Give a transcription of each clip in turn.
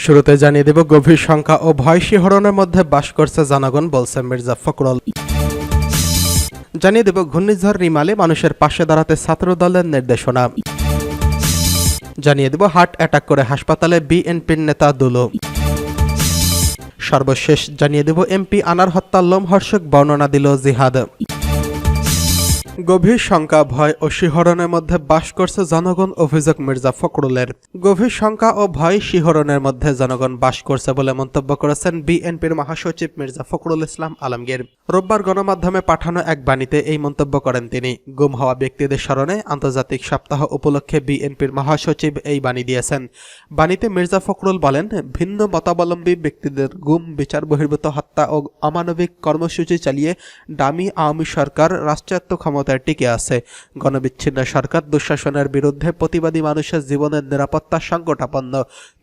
শুরুতে জানিয়ে দেব, গভীর শঙ্কা ও ভয় শিহরণের মধ্যে বাস করছে জনগণ, বলছে মির্জা ফখরুল। জানিয়ে দেব, ঘূর্ণিঝড় রিমালে মানুষের পাশে দাঁড়াতে ছাত্রদলের নির্দেশনা। জানিয়ে দেব, হার্ট অ্যাটাক করে হাসপাতালে বিএনপির নেতা দুলু। সর্বশেষ জানিয়ে দেব, এমপি আনার হত্যার লোমহর্ষক বর্ণনা দিল জিহাদ। গভীর শঙ্কা, ভয় ও শিহরণের মধ্যে বাস করছে জনগণ, অভিযোগ মির্জা ফখরুলের। গভীর শঙ্কা ও ভয় শিহরণের মধ্যে জনগণ বাস করছে বলে মন্তব্য করেছেন বিএনপির মহাসচিব মির্জা ফখরুল ইসলাম আলমগীর। রোববার গণমাধ্যমে পাঠানো এক বাণীতে এই মন্তব্য করেন তিনি। গুম হওয়া ব্যক্তিদের স্মরণে আন্তর্জাতিক সপ্তাহ উপলক্ষে বিএনপির মহাসচিব এই বাণী দিয়েছেন। বাণীতে মির্জা ফখরুল বলেন, ভিন্ন মতাবলম্বী ব্যক্তিদের গুম, বিচার বহির্ভূত হত্যা ও অমানবিক কর্মসূচি চালিয়ে ডামি আওয়ামী সরকার রাষ্ট্রায়ত্ত ক্ষমতায় টিকে আছে। গণবিচ্ছিন্ন সরকার দুঃশাসনের বিরুদ্ধে প্রতিবাদী মানুষের জীবনের নিরাপত্তা সংকটাপন্ন।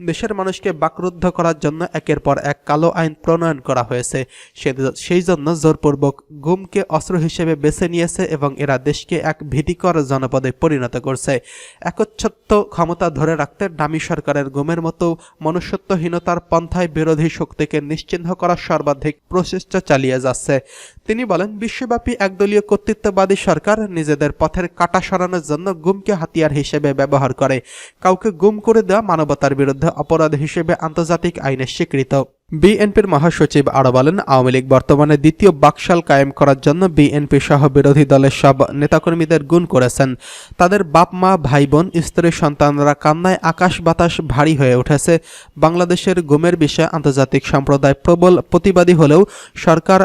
দেশের মানুষকে বাকরুদ্ধ করার জন্য একের পর এক কালো আইন প্রণয়ন করা হয়েছে। সেই জন্য জোরপূর্বক গুমকে অস্ত্র হিসেবে বেছে নিয়েছে এবং এরা দেশকে এক ভীতিকর জনপদে পরিণত করছে। একচ্ছত্ব ক্ষমতা ধরে রাখতে ডামি সরকারের গুমের মতো মনুষ্যত্বহীনতার পন্থায় বিরোধী শক্তিকে নিশ্চিহ্ন করার সর্বাধিক প্রচেষ্টা চালিয়ে যাচ্ছে। তিনি বলেন, বিশ্বব্যাপী একদলীয় কর্তৃত্ববাদী সরকার নিজেদের পথের কাঁটা সরানোর জন্য গুমকে হাতিয়ার হিসেবে ব্যবহার করে। কাউকে গুম করে দেওয়া মানবতার বিরুদ্ধে অপরাধ হিসেবে আন্তর্জাতিক আইনে স্বীকৃত। বিএনপির মহাসচিব আরও বলেন, আওয়ামী লীগ বর্তমানে দ্বিতীয় বাকশাল কায়েম করার জন্য বিএনপি সহ বিরোধী দলের সব নেতাকর্মীদের গুণ করেছেন। তাদের বাপ মা, ভাই বোন, স্ত্রী সন্তানরা কান্নায় আকাশ বাতাস ভারী হয়ে উঠেছে। বাংলাদেশের গুমের বিষয়ে আন্তর্জাতিক সম্প্রদায় প্রবল প্রতিবাদী হলেও সরকার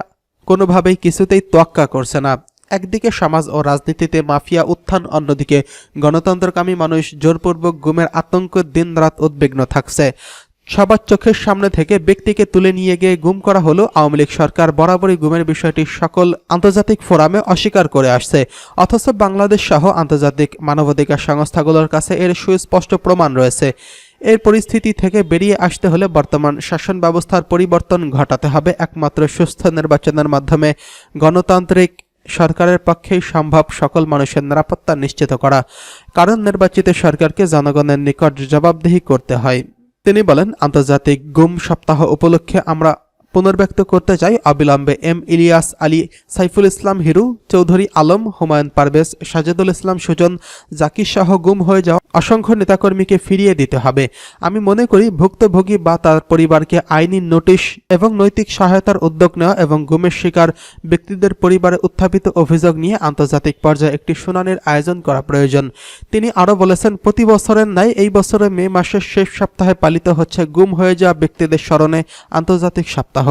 কোনোভাবেই কিছুতেই তোয়াক্কা করছে না। একদিকে সমাজ ও রাজনীতিতে মাফিয়া উত্থান, অন্যদিকে গণতন্ত্রকামী মানুষ জোরপূর্বক গুমের আতঙ্কে দিনরাত উদ্বিগ্ন থাকছে। সবার চোখের সামনে থেকে ব্যক্তিকে তুলে নিয়ে গিয়ে গুম করা হলো। আওয়ামী লীগ সরকার বরাবরই গুমের বিষয়টি সকল আন্তর্জাতিক ফোরামে অস্বীকার করে আসছে, অথচ বাংলাদেশ সহ আন্তর্জাতিক মানবাধিকার সংস্থাগুলোর কাছে এর সুস্পষ্ট প্রমাণ রয়েছে। এর পরিস্থিতি থেকে বেরিয়ে আসতে হলে বর্তমান শাসন ব্যবস্থার পরিবর্তন ঘটাতে হবে। একমাত্র সুস্থ নির্বাচনের মাধ্যমে গণতান্ত্রিক সরকারের পক্ষেই সম্ভব সকল মানুষের নিরাপত্তা নিশ্চিত করা, কারণ নির্বাচিত সরকারকে জনগণের নিকট জবাবদিহি করতে হয়। তিনি বলেন, আন্তর্জাতিক গুম সপ্তাহ উপলক্ষে আমরা পুনর্ব্যক্ত করতে চাই, অবিলম্বে এম ইলিয়াস আলী, সাইফুল ইসলাম হিরু, চৌধুরী আলম, হুমায়ুন পারভেজ, সাজেদুল ইসলাম সুজন, জাকির সহ গুম হয়ে যাওয়া অসংখ্য নেতাকর্মীকে ফিরিয়ে দিতে হবে। আমি মনে করি ভুক্তভোগী বা তার পরিবারকে আইনি নোটিশ এবং নৈতিক সহায়তার উদ্যোগ নেওয়া এবং গুমের শিকার ব্যক্তিদের পরিবারে উত্থাপিত অভিযোগ নিয়ে আন্তর্জাতিক পর্যায়ে একটি শুনানির আয়োজন করা প্রয়োজন। তিনি আরও বলেছেন, প্রতি বছরের ন্যায় এই বছরে মে মাসের শেষ সপ্তাহে পালিত হচ্ছে গুম হয়ে যাওয়া ব্যক্তিদের স্মরণে আন্তর্জাতিক সপ্তাহ।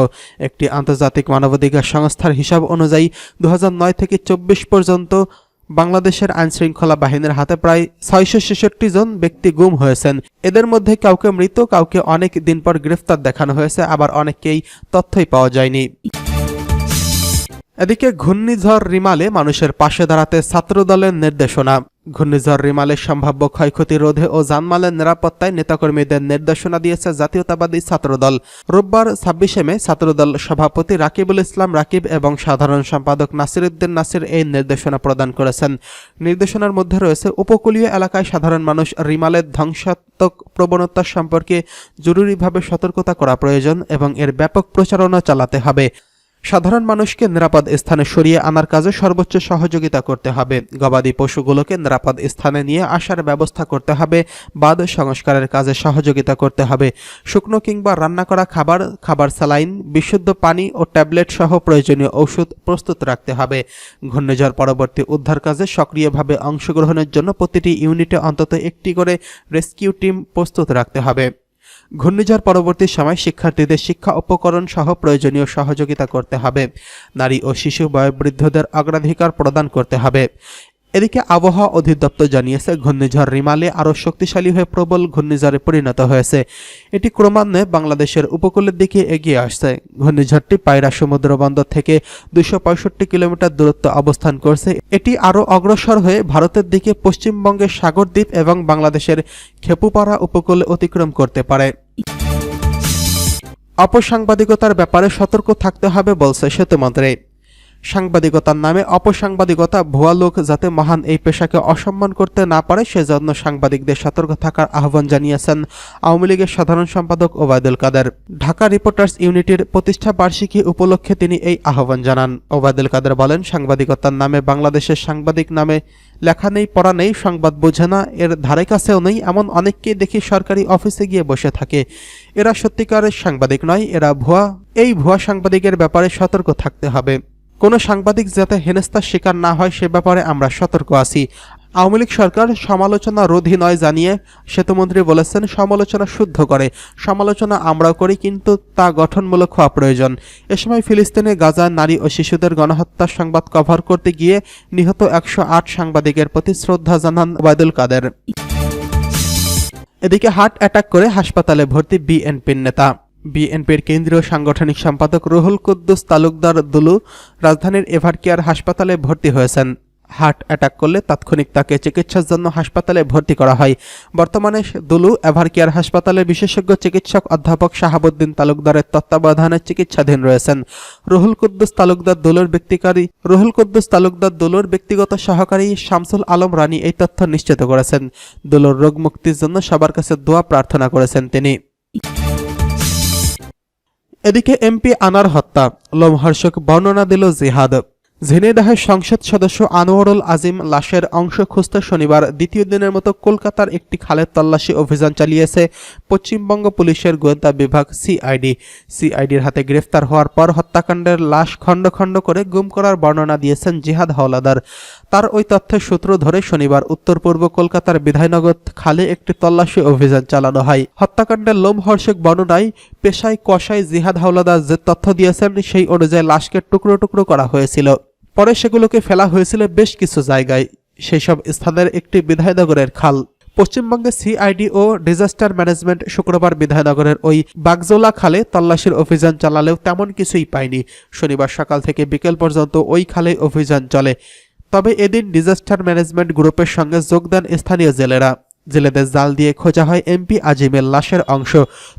একটি আন্তর্জাতিক মানবাধিকার সংস্থার হিসাব অনুযায়ী 2009 থেকে 24 পর্যন্ত বাংলাদেশের আইনশৃঙ্খলা বাহিনীর হাতে প্রায় 666 জন ব্যক্তি গুম হয়েছেন। এদের মধ্যে কাউকে মৃত, কাউকে অনেক দিন পর গ্রেফতার দেখানো হয়েছে, আবার অনেককেই তথ্যই পাওয়া যায়নি। এদিকে ঘূর্ণিঝড় রিমালে মানুষের পাশে দাঁড়াতে ছাত্রদলের নির্দেশনা। ঘূর্ণিঝড় রিমালের সম্ভাব্য ক্ষয়ক্ষতি রোধে ও জানমালের নিরাপত্তায় নেতাকর্মীদের নির্দেশনা দিয়েছে জাতীয়তাবাদী ছাত্রদল। রোববার 26 মে ছাত্রদল সভাপতি রাকিবুল ইসলাম রাকিব এবং সাধারণ সম্পাদক নাসিরউদ্দিন নাসির এই নির্দেশনা প্রদান করেছেন। নির্দেশনার মধ্যে রয়েছে, উপকূলীয় এলাকায় সাধারণ মানুষ রিমালের ধ্বংসাত্মক প্রবণতা সম্পর্কে জরুরিভাবে সতর্কতা করা প্রয়োজন এবং এর ব্যাপক প্রচারণা চালাতে হবে। সাধারণ মানুষকে নিরাপদ স্থানে সরিয়ে আনার কাজে সর্বোচ্চ সহযোগিতা করতে হবে। গবাদি পশুগুলোকে নিরাপদ স্থানে নিয়ে আসার ব্যবস্থা করতে হবে। বাঁধ সংস্কারের কাজে সহযোগিতা করতে হবে। শুকনো কিংবা রান্না করা খাবার, স্যালাইন, বিশুদ্ধ পানি ও ট্যাবলেট সহ প্রয়োজনীয় ঔষধ প্রস্তুত রাখতে হবে। ঘূর্ণিঝড় পরবর্তী উদ্ধার কাজে সক্রিয়ভাবে অংশগ্রহণের জন্য প্রতিটি ইউনিটে অন্তত একটি করে রেস্কিউ টিম প্রস্তুত রাখতে হবে। ঘূর্ণিঝড় পরবর্তী সময় শিক্ষার্থীদের শিক্ষা উপকরণ সহ প্রয়োজনীয় সহযোগিতা করতে হবে। নারী ও শিশু বয়োবৃদ্ধদের অগ্রাধিকার প্রদান করতে হবে। এদিকে আবহাওয়া অধিদপ্তর জানিয়েছে, ঘূর্ণিঝড় রিমালে আরও শক্তিশালী হয়ে প্রবল ঘূর্ণিঝড়ে পরিণত হয়েছে। এটি ক্রমান্বয়ে বাংলাদেশের উপকূলের দিকে এগিয়ে আসছে। ঘূর্ণিঝড়টি পায়রা সমুদ্র বন্দর থেকে 265 কিলোমিটার দূরত্ব অবস্থান করছে। এটি আরও অগ্রসর হয়ে ভারতের দিকে পশ্চিমবঙ্গের সাগরদ্বীপ এবং বাংলাদেশের খেপুপাড়া উপকূলে অতিক্রম করতে পারে। অপসাংবাদিকতার ব্যাপারে সতর্ক থাকতে হবে, বলছে সেতুমন্ত্রী। সাংবাদিকতার নামে অপসাংবাদিকতা, ভুয়া লোক যাতে মহান এই পেশাকে অসম্মান করতে না পারে সেজন্য সাংবাদিকদের সতর্ক থাকার আহ্বান জানিয়েছেন আওয়ামী লীগের সাধারণ সম্পাদক ওবায়দুল কাদের। ঢাকা রিপোর্টার্স ইউনিটির প্রতিষ্ঠা বার্ষিকী উপলক্ষে তিনি এই আহ্বান জানান। ওবায়দুল কাদের বলেন, সাংবাদিকতার নামে বাংলাদেশের সাংবাদিক নামে লেখা নেই, পড়া নেই, সংবাদ বোঝে না, এর ধারে কাছেও নেই, এমন অনেককেই দেখি সরকারি অফিসে গিয়ে বসে থাকে। এরা সত্যিকারের সাংবাদিক নয়, এরা ভুয়া। এই ভুয়া সাংবাদিকের ব্যাপারে সতর্ক থাকতে হবে। কোনো সাংবাদিক যাতে হেনস্থার শিকার না হয় সে ব্যাপারে আমরা সতর্ক আছি। আওয়ামী লীগ সরকার সমালোচনা রোধী নয় জানিয়ে সেতুমন্ত্রী বলেছেন, সমালোচনা শুদ্ধ করে, সমালোচনা আমরাও করি, কিন্তু তা গঠনমূলক হওয়া প্রয়োজন। এ সময় ফিলিস্তিনে গাজা নারী ও শিশুদের গণহত্যার সংবাদ কভার করতে গিয়ে নিহত 108 সাংবাদিকের প্রতি শ্রদ্ধা জানান ওবায়দুল কাদের। এদিকে হার্ট অ্যাটাক করে হাসপাতালে ভর্তি বিএনপির নেতা। বিএনপির কেন্দ্রীয় সাংগঠনিক সম্পাদক রুহুল কুদ্দুস তালুকদার দুলু রাজধানীর এভারকেয়ার হাসপাতালে ভর্তি হয়েছেন। হার্ট অ্যাটাক করলে তাৎক্ষণিক তাকে চিকিৎসার জন্য হাসপাতালে ভর্তি করা হয়। বর্তমানে দুলু এভারকেয়ার হাসপাতালের বিশেষজ্ঞ চিকিৎসক অধ্যাপক শাহাবুদ্দিন তালুকদারের তত্ত্বাবধানে চিকিৎসাধীন রয়েছেন। রুহুল কুদ্দুস তালুকদার দুলুর ব্যক্তিগত সহকারী শামসুল আলম রানী এই তথ্য নিশ্চিত করেছেন। দুলুর রোগ মুক্তির জন্য সবার কাছে দোয়া প্রার্থনা করেছেন তিনি। এদিকে এমপি আনার হত্যা, লোমহর্ষক বর্ণনা দিল জিহাদ। ঝিনাইদহের সংসদ সদস্য আনোয়ারুল আজিম লাশের অংশ খুঁজতে শনিবার দ্বিতীয় দিনের মতো কলকাতার একটি খালের তল্লাশি অভিযান চালিয়েছে পশ্চিমবঙ্গ পুলিশের গোয়েন্দা বিভাগ সিআইডির হাতে গ্রেফতার হওয়ার পর হত্যাকাণ্ডের লাশ খণ্ড খণ্ড করে গুম করার বর্ণনা দিয়েছেন জিহাদ হাওলাদার। তার ওই তথ্যের সূত্র ধরে শনিবার উত্তর পূর্ব কলকাতার বিধায়নগর খালে একটি তল্লাশি অভিযান চালানো হয়। হত্যাকাণ্ডের লোমহর্ষক বর্ণনায় পেশায় কসাই জিহাদ হাওলাদার যে তথ্য দিয়েছেন সেই অনুযায়ী লাশকে টুকরো টুকরো করা হয়েছিল। পরে সেগুলোকে ফেলা হয়েছিল বেশ কিছু জায়গায়। সেই সব স্থানের একটি বিধায়নগরের খাল। পশ্চিমবঙ্গে সিআইডি ও ডিজাস্টার ম্যানেজমেন্ট শুক্রবার বিধায়নগরের ওই বাগজোলা খালে তল্লাশির অভিযান চালালেও তেমন কিছুই পায়নি। শনিবার সকাল থেকে বিকেল পর্যন্ত ওই খালে অভিযান চলে। তবে এদিন ডিজাস্টার ম্যানেজমেন্ট গ্রুপের সঙ্গে যোগ দেন স্থানীয় জেলেদের জাল দিয়ে খোঁজা হয় এমপি আজিমের লাশের অংশ।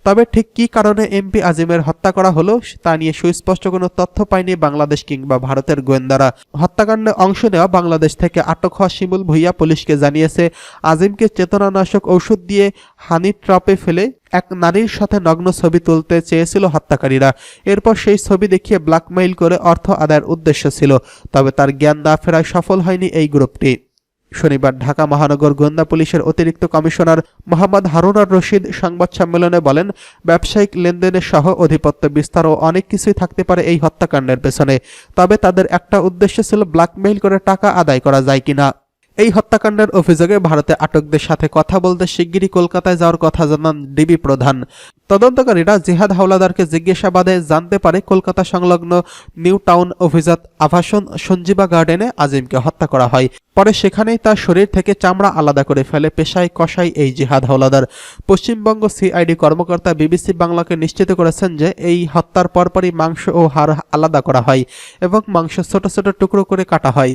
তবে ঠিক কী কারণে এমপি আজিমের হত্যা করা হলো তা নিয়ে সুস্পষ্ট কোনো তথ্য পায়নি বাংলাদেশ কিংবা ভারতের গোয়েন্দারা। হত্যাকাণ্ডে অংশ নেওয়া বাংলাদেশ থেকে আটক হওয়া শিমুল ভুইয়া পুলিশকে জানিয়েছে, আজিমকে চেতনানাশক ঔষধ দিয়ে হানি ট্রাপে ফেলে এক নারীর সাথে নগ্ন ছবি তুলতে চেয়েছিল হত্যাকারীরা। এরপর সেই ছবি দেখিয়ে ব্ল্যাকমেইল করে অর্থ আদায়ের উদ্দেশ্য ছিল। তবে তার জ্ঞান না ফেরায় সফল হয়নি এই গ্রুপটি। শনিবার ঢাকা মহানগর গোয়েন্দা পুলিশের অতিরিক্ত কমিশনার মোহাম্মদ হারুন আর রশিদ সংবাদ সম্মেলনে বলেন, ব্যবসায়িক লেনদেনের সহ আধিপত্য বিস্তার ও অনেক কিছুই থাকতে পারে এই হত্যাকাণ্ডের পেছনে। তবে তাদের একটা উদ্দেশ্য ছিল ব্ল্যাকমেইল করে টাকা আদায় করা যায় কিনা। এই হত্যাকাণ্ডের অভিযোগে ভারতে আটকদের সাথে কথা বলতে শিগগিরই কলকাতায় যাওয়ার কথা জানান ডিবি প্রধান। তদন্তকারীরা জিহাদ হাওলাদারকে জিজ্ঞাসাবাদে জানতে পারে কলকাতা সংলগ্ন নিউ টাউন অভিজাত আবাসন সঞ্জীবা গার্ডেনে আজিমকে হত্যা করা হয়। পরে সেখানেই তার শরীর থেকে চামড়া আলাদা করে ফেলে পেশায় কসাই এই জিহাদ হাওলাদার। পশ্চিমবঙ্গ সিআইডি কর্মকর্তা বিবিসি বাংলাকে নিশ্চিত করেছেন যে এই হত্যার পরপরই মাংস ও হাড় আলাদা করা হয় এবং মাংস ছোট ছোট টুকরো করে কাটা হয়।